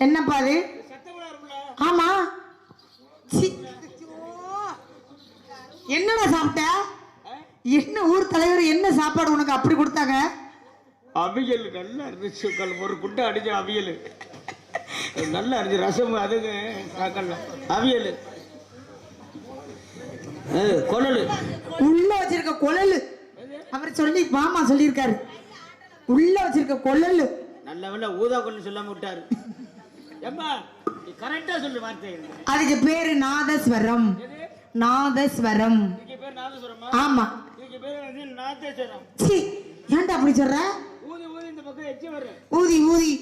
என்னப்பா அது? ஆமா. என்னடா சாப்பிட்ட? என்ன ஊர் தலைவர் என்ன சாப்பாடு உனக்கு அப்படி கொடுத்தாங்க? அவியல் நல்லா இருந்துச்சு. ஒரு குட்டை அடிச்ச அவியல் நல்லா இருந்துச்சு. ரசம் அதுக்கு அவியல் கொழலு உள்ள வச்சிருக்க கொழலு. அவர் சொல்லி மாமா சொல்லியிருக்காரு உள்ள வச்சிருக்க கொழலு. நல்ல வேலை ஊதா கொள்ளு சொல்லாம விட்டாரு. ஏம்மா கரெக்டா சொல்லு வார்த்தை. அதுக்கு பேரு நாதஸ்வரம். நாதஸ்வரம். இதுக்கு பேர் நாதஸ்வரமா? ஆமா. இதுக்கு பேர் வந்து நாதஸ்வரம். சீ ஏன்டா அப்படி சொல்ற? ஊதி ஊதி இந்த பக்கம் எச்சி வர. ஊதி ஊதி.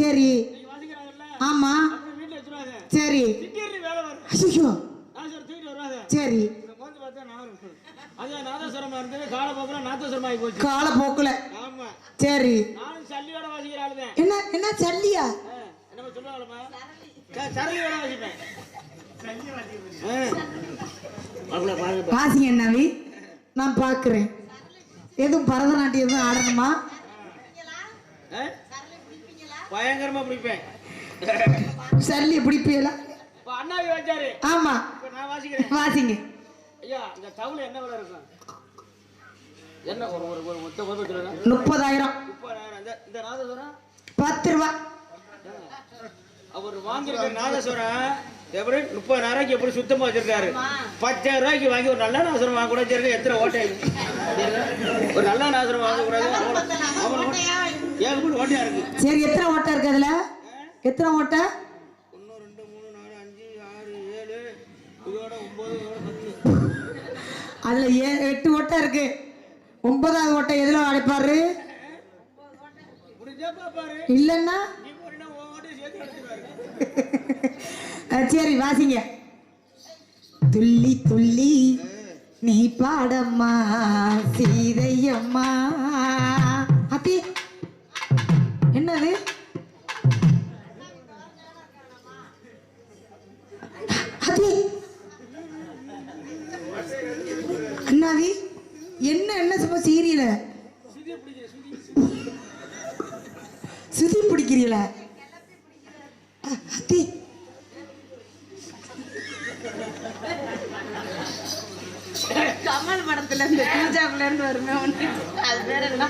சரி. நீங்க வாசிக்கறாங்கல்ல? ஆமா. அப்புறம் வீட்ல வச்சிருவாங்க. சரி. திடீர்னு வேலை வரும். ஐயோ. நாதஸ்வரம் தூக்கிட்டு வராங்க. சரி. இந்த மோந்து பார்த்தா நான் வரும். அது நாதஸ்வரமா இருந்தது. காலப்போக்குல நாதஸ்வரமா ஆகி போச்சு. காலப்போக்குல. ஆமா. சரி. நானும் சல்லியோட வாசிக்கிற ஆளுதான். என்ன என்ன சல்லியா? என்ன சொல்லுவாங்கம்மா? சரளியோட வாசிப்பேன். வாசிங்க நவி, நான் பாக்குறேன். எதுவும் பரதநாட்டியம் எதுவும் ஆடணுமா? பயங்கரமா பிடிப்பேன். சல்லி பிடிப்பீங்களா? அண்ணாவி வச்சாரு. ஆமா. நான் வாசிக்கிறேன். வாசிங்க. ஐயா இந்த தவுல என்ன விலை இருக்கும்? என்ன ஒரு ஒரு ஒரு மொத்த கோபம் 30,000. இந்த நாதஸ்வரம் 10 ரூபா. அவர் வாங்கியிருக்க நாதஸ்வரம் எப்படி 30,000 எப்படி சுத்தமா வச்சிருக்காரு. 10,000 ரூபாய்க்கு வாங்கி ஒரு நல்ல நாதஸ்வரம் வாங்க கூட வச்சிருக்க. எத்தனை ஓட்டை ஒரு நல்ல நாதஸ்வரம் வாங்க கூடாது. ஏழு கூட ஓட்டையா இருக்கு. சரி எத்தனை ஓட்டை இருக்கு அதுல? எத்தனை ஓட்டை? 1 2 3 4 5 6 7 இதோட 9 10. அதுல 8 ஓட்டை இருக்கு. 9வது ஓட்டை எதுல அடைப்பாரு? இல்லன்னா சரி வாசிங்க. துள்ளி துள்ளி நீ பாடம்மா சீதையம்மா. அத்தி என்னது? அத்தி அண்ணாவி என்ன என்ன சும்மா சீரியல சுதி பிடிக்கிறீங்களா? அத்தி கமல் படத்துல இந்த பூஜாக்குள்ள இருந்து வருமே ஒண்ணு, அது வேற என்ன?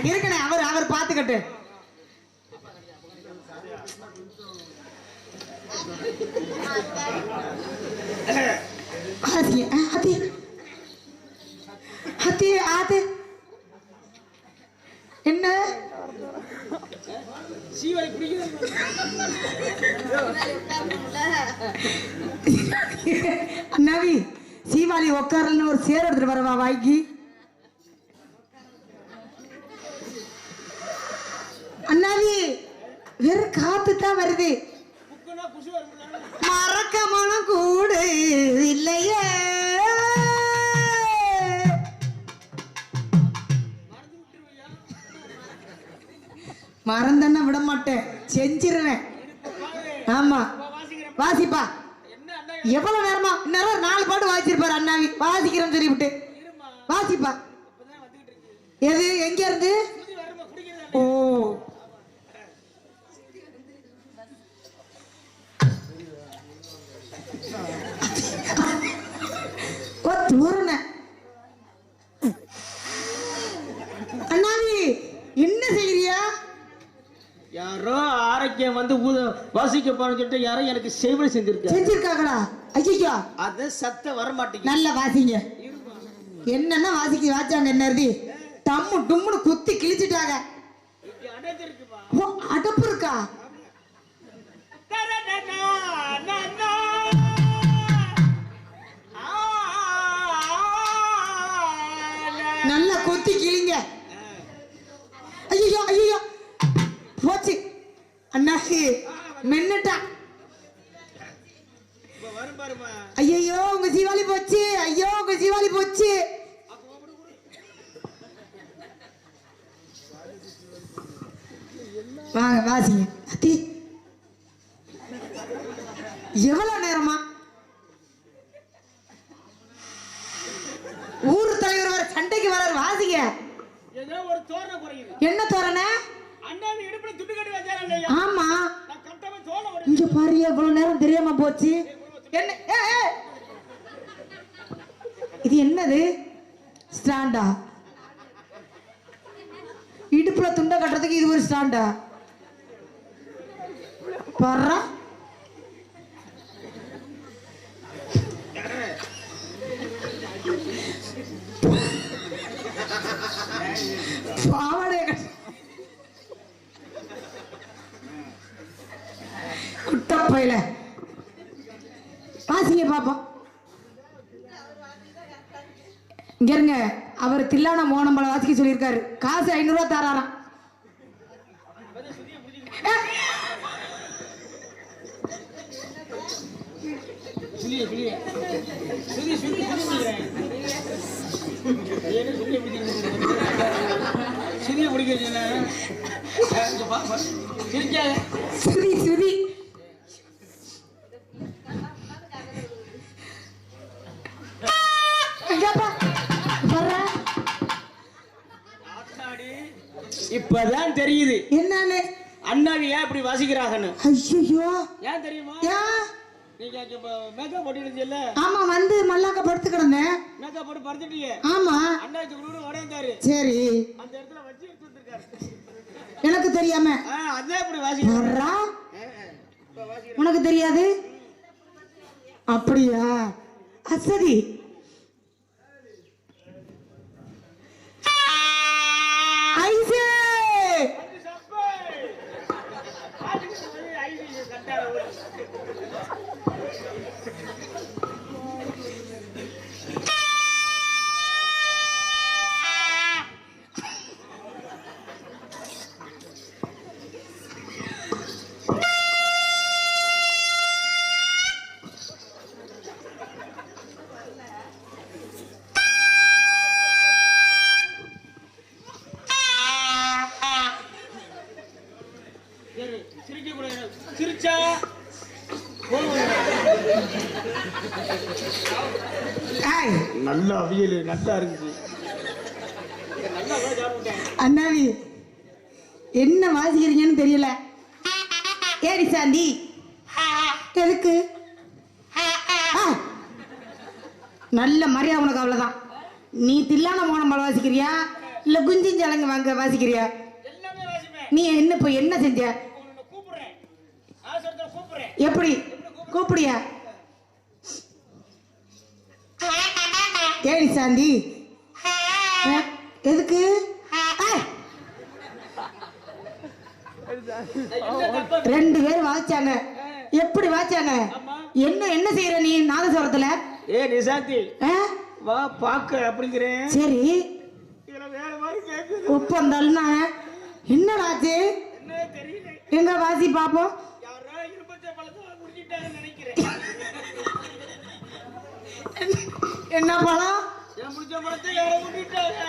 இருக்கனே அவர் பாத்துக்கட்டு. என்ன நவி சீவாளி உட்காரன்னு ஒரு சேர் எடுத்துட்டு வரவா வாய்க்கு. அண்ணாவி வெறும் காத்து தான் வருது. மறக்க மனம் கூடு இல்லையே. மறந்தன்னா விட மாட்டேன், செஞ்சிருவேன். ஆமா வாசிப்பா. எவ்வளவு நேரமா? இன்னும் 4 பாட்டு வாசிச்சிருப்பாரு அண்ணாவி. வாசிக்கிறேன்னு சொல்லிவிட்டு வாசிப்பா. எது எங்க இருந்து? ஓ தூரண அண்ணாவி என்ன செய்யறியா? யாரோ ஆரோக்கியம் வந்து வாசிக்க போறேன்னு சொல்லிட்டு யாரோ எனக்கு சேவை செஞ்சிருக்காங்களா? ஐயோ அது சத்த வர மாட்டேங்குது. நல்லா வாசிங்க. என்னன்னா வாச்சாங்க என்ன டம்மு டும்முன்னு குத்தி கிழிச்சிட்டாங்க. அடப்பு இருக்கா? நல்லா கொத்தி கிழிங்க. ஐயோ ஐயோ போச்சு அண்ணாச்சி மென்னுட்டா. ஐயோ உங்க ஜீவாலி போச்சு. ஐயோ உங்க ஜீவாலி போச்சு. வாங்க வாசிங்க. அத்தி எவ்வளவு நேரமா? ஊர் தலைவர் வர சண்டைக்கு வர வாசிங்க. ஏதோ ஒரு தோரணை குறையுது. என்ன தோரணை? அண்ணா இல்லையா? ஆமா நான் கட்டவே சோள ஓடி. இங்க பாரு இவ்வளவு நேரம் தெரியாம போச்சு. என்ன இது என்னது? ஸ்டாண்டா? இடுப்புல துண்டை கட்டுறதுக்கு இது ஒரு ஸ்டாண்டா? பாரு பாவாடைய குட்டப்பையில வாசிங்க பாப்போம். இங்க இருங்க, அவர் தில்லான மோனம்பளை வாசிக்க சொல்லியிருக்காரு. காசு 500 ரூபா தராராம். சுதிய பிடிக்க சுதி சுதி இப்பதான் தெரியுது என்னன்னு அண்ணாவி ஏன் இப்படி வாசிக்கிறாங்கன்னு. ஐயோ ஏன் தெரியுமா? நீங்க மேக்கப் போட்டுருந்தீங்கல்ல? ஆமா, வந்து மல்லாக்க படுத்து கிடந்தேன். மேக்கப் போட்டு படுத்துட்டீங்க. ஆமா, அண்ணாச்சி குரு வரைந்தாரு. சரி, அந்த இடத்துல வச்சு எடுத்து வந்திருக்காரு. எனக்கு தெரியாம அதான் இப்படி வாசிக்கிறா. உனக்கு தெரியாது அப்படியா? சரி, ஐசே சிரிச்சா நல்ல அவியல் நல்லா இருந்துச்சு. அண்ணாவி என்ன வாசிக்கிறீங்கன்னு தெரியல. ஏடி சாந்தி எதுக்கு? நல்ல மரியாதை உனக்கு, அவ்வளவுதான். நீ தில்லான மோனம்பளை வாசிக்கிறியா இல்ல குஞ்சிஞ்சலங்க வாங்க வாசிக்கிறியா? நீ என்ன இப்ப என்ன செஞ்ச? எப்படி கூப்பிடியா? ஏடி சாந்தி எதுக்கு? ரெண்டு பேரும் வாச்சாங்க. எப்படி வாச்சாங்க? என்ன என்ன செய்யற நீ நாதஸ்வரத்துல? ஏ நிசாந்தி வா பாக்க அப்படிங்கிறேன். சரி, வேற மாதிரி கேக்குது. உப்பு வந்தாலும்னா என்னடாச்சு? என்ன தெரியல. எங்க வாசி பாப்போம். யாரா இருபத்தி பழத்தை குடிச்சிட்டாங்கன்னு நினைக்கிறேன். என்ன பழம்? என் முடிச்ச பழத்தை யாரோ குடிச்சிட்டாங்க.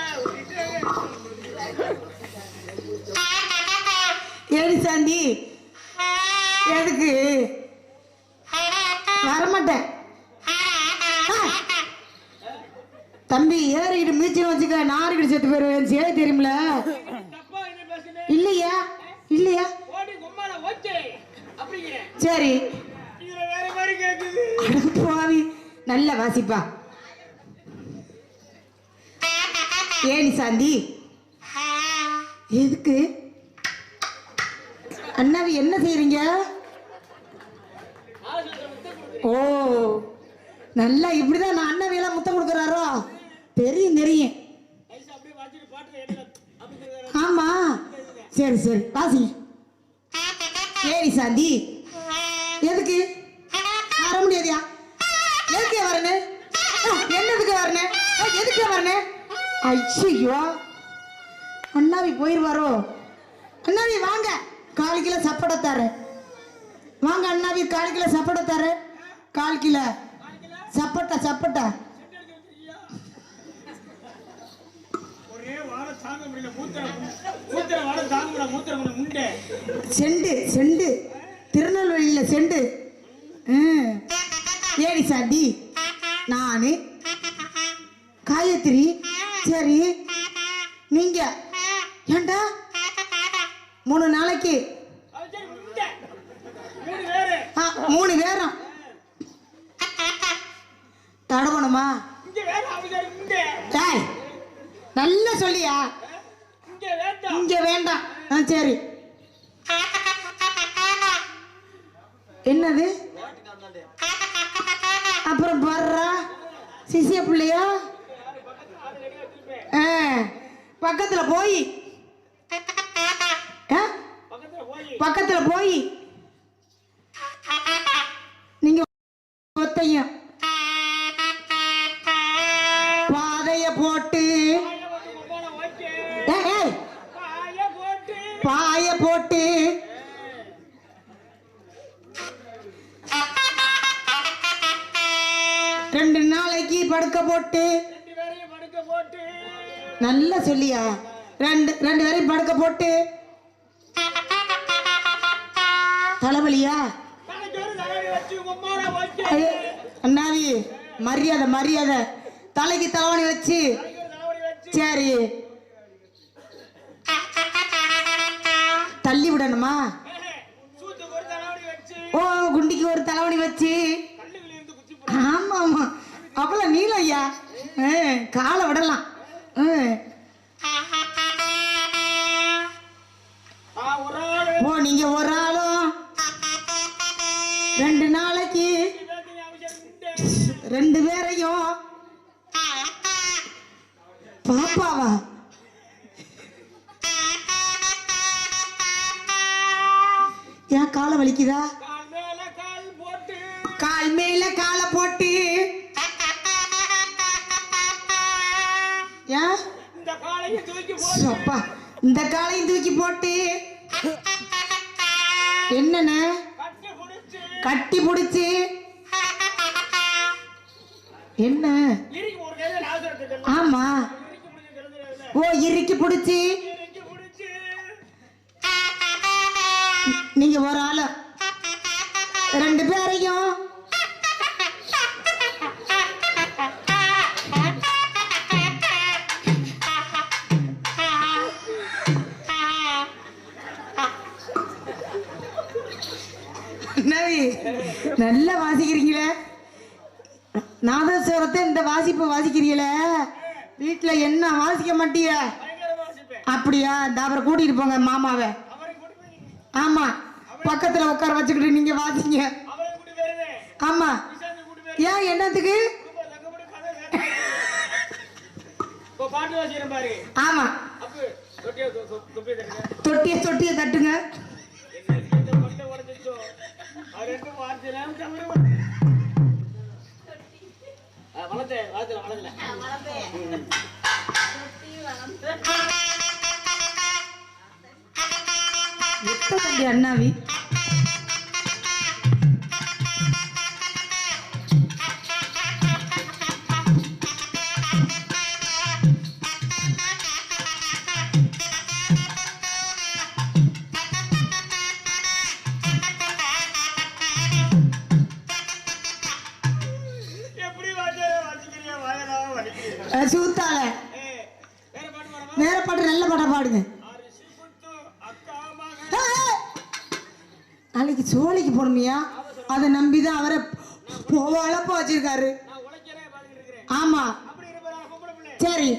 ஏடி சாந்தி எதுக்கு? வரமாட்டேன் தம்பி. ஏறிக்கிட்டு மீச்சல் வச்சுக்க, நாரிக்கிட்டு செத்து போயிருவேன். சேவை தெரியுமில? இல்லையா இல்லையா? சரி, போவி நல்ல வாசிப்பா. ஏனி சாந்தி எதுக்கு? அண்ணாவி என்ன செய்யறீங்க? ஓ, நல்லா இப்படிதான் நான் அண்ணாவியெல்லாம் முத்தம் கொடுக்குறாரோ? தெரியும் தெரியும். ஆமா, சரி சரி வாசி. ஏடி சாந்தி எதுக்கு? வர முடியாதியா? எதுக்கு வரணும்? என்னதுக்கு வரணும்? எதுக்கு வரணும்? ஐயோ, அண்ணாவி போயிருவாரோ? அண்ணாவி வாங்க, 1/4 கிலோ சப்படை தரேன். வாங்க அண்ணாவி, 1/4 கிலோ சப்படை தரேன். 1/4 கிலோ சப்பட்டா சப்பட்டா. செண்டு செண்டு திருநெல்வேலியில செண்டு. ஏடி சாந்தி நானு காயத்ரி. சரி, நீங்க ஏண்டா 3 நாளைக்கு 3 பேரும் தடவணுமா? டேய் நல்லா சொல்லியா? இங்க வேண்டாம். சரி. என்னது? அப்புறம் வர்றா சிசிய பிள்ளையா? பக்கத்துல போய் நீங்க ஒத்தையும் பாதைய போட்டு பாய போட்டு 2 நாளைக்கு படுக்க போட்டு நல்லா சொல்லியா? 2 பேரையும் படுக்க போட்டு தலைவலியா? அண்ணாவி மரியாதை தலைக்கு தலைவணி வச்சு. சரி தள்ளி விடணுமா? ஓ குண்டிக்கு ஒரு தலைவணி வச்சு. ஆமா அவ்வளவு நீளம் ஐயா. காலை விடலாம். ஓ நீங்க ஒரு ஆளும் 2 நாளைக்கு 2 பேரையும் பாப்பாவா? ஏன் காலை வலிக்குதா? கால் மேல காலை போட்டு இந்த காலையும் தூக்கி போட்டு என்னென்ன கட்டி புடிச்சு என்ன? ஆமா ஓ இறுக்கி புடிச்சு. நீங்க ஒரு ஆளு 2 பேரையும் நல்லா வாசிக்கிறீங்களே. நாதஸ்வரத்தை இந்த வாசிப்பை வாசிக்கிறீங்களே. வீட்டுல என்ன வாசிக்க மாட்டீங்க? அப்படியா? இந்த அவரை கூட்டிட்டு போங்க மாமாவை. ஆமா பக்கத்துல உட்கார வச்சுக்கிட்டு நீங்க வாசிங்க. ஆமா ஏன் என்னத்துக்கு? ஆமா தொட்டிய தட்டுங்க. அண்ணாவி சூத்தால வேற பாட்டு நல்ல பாட்டா பாடுங்க. நாளைக்கு சோலைக்கு போகணுமியா? அதை நம்பிதான் அவரை வளப்ப வச்சிருக்காரு. ஆமா சரி